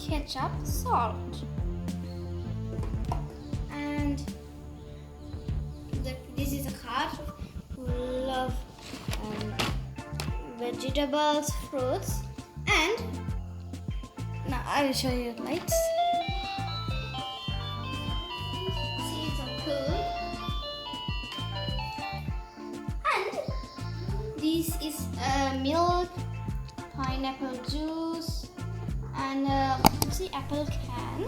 ketchup, salt. And this is a cart full of vegetables, fruits, and now I will show you lights. See, it's so cool. And this is milk, pineapple juice, and see, apple can.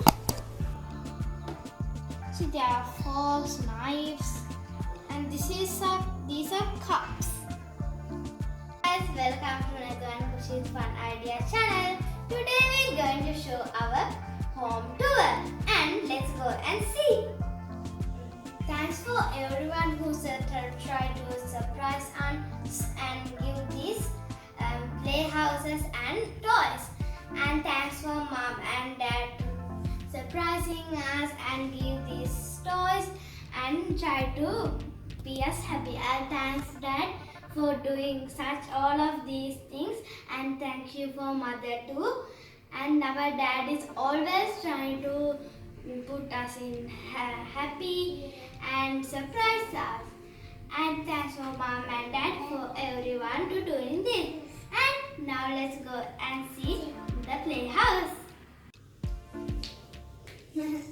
See, there are forks, knives, and these are cups. Guys, welcome to Nethu and Kushi's Fun Idea channel. Today we're going to show our home tour, and let's go and see. Thanks for everyone who tried to surprise us and give these playhouses and toys. And thanks for mom and dad surprising us and give these toys and try to be us happy. And thanks dad for doing such all of these things, and thank you for mother too. And our dad is always trying to put us in happy and surprise us. And thanks for mom and dad for everyone to doing this. And now let's go and see the playhouse. Let's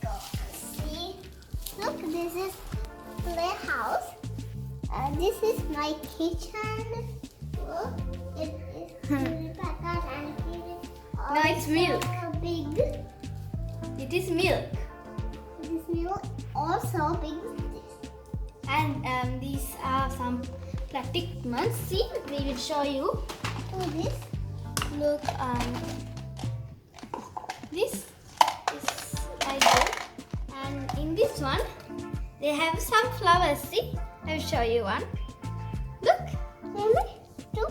go and see. Look, this is playhouse. This is my kitchen. Look, it is packed and it is No, it's milk. big. It is milk. This milk also big. And these are some plastic ones. See, we will show you. Oh, this. Look, this is like this. And in this one, they have some flowers. See, I will show you one. Look, Really? Two.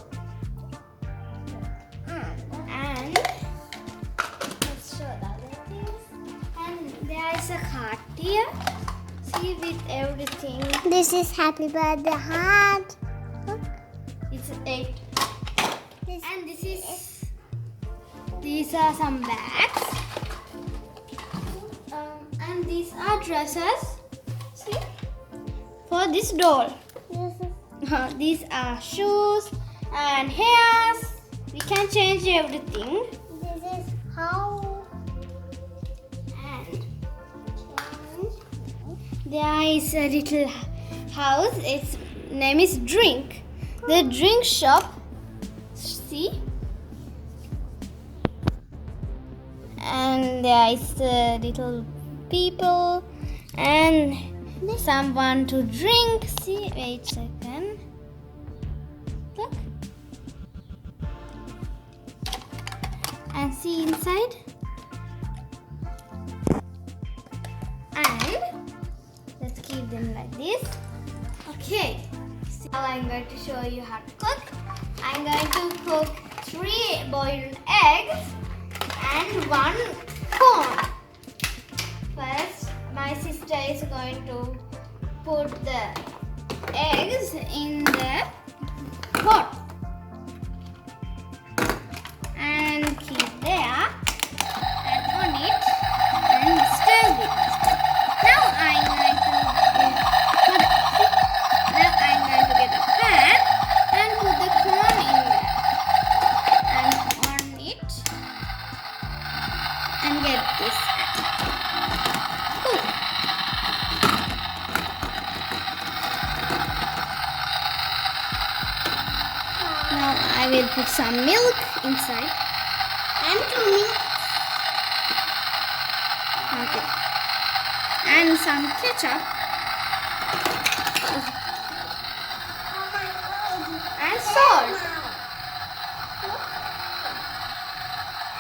and let's show the other things. And there is a card here. See, with everything. This is happy birthday heart. Look. It's 8. This And these are some bags. And these are dresses. See? For this doll. This is These are shoes and hairs. We can change everything. this is how. And there is a little house. Its name is Drink. The drink shop. See? And there is little people and someone to drink. See, wait a second. Look. And see inside. And let's keep them like this. Okay. Now I'm going to show you how to cook. I'm going to cook 3 boiled eggs and 1 corn. First, my sister is going to put the eggs in the pot and keep there and on it and stir it. Now I'm going to get a pan and put the corn in there and on it and get this. Cool. Now I will put some milk inside. And 2 milk. Okay. And some ketchup and salt.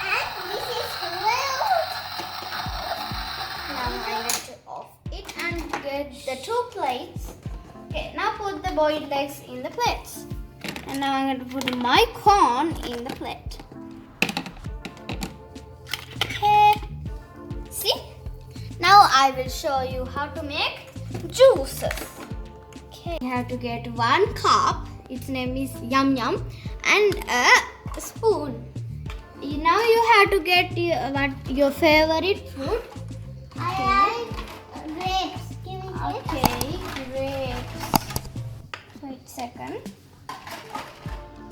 And this is milk. Now I'm going to off it and get the 2 plates. Okay, now put the boiled eggs in the plates. And now I'm going to put my corn in the plate. Okay. See? Now I will show you how to make juices. Okay. You have to get 1 cup. Its name is Yum Yum. and a spoon. Now you have to get your favorite fruit. I like grapes. Give me grapes. Okay, grapes. Wait a second.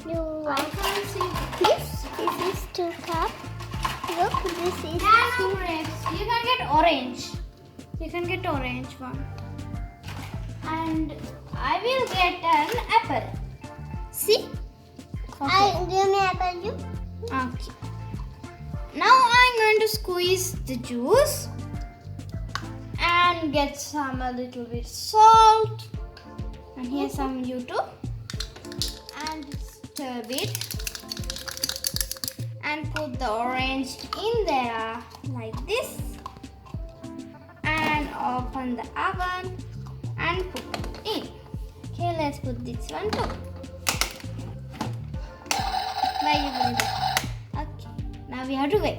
I can't see. This is 2 cups. Look, this is No grapes. You can get orange. You can get orange one. And I will get an apple. See? Give me apple juice. Okay. Now I'm going to squeeze the juice and get a little bit salt. And here's some YouTube. And stir it. And put the orange in there like this. And open the oven and put it in. Okay, let's put this one too. Why you doing that? Okay, now we have to wait.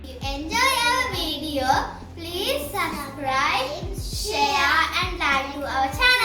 If you enjoy our video, please subscribe, share and like to our channel.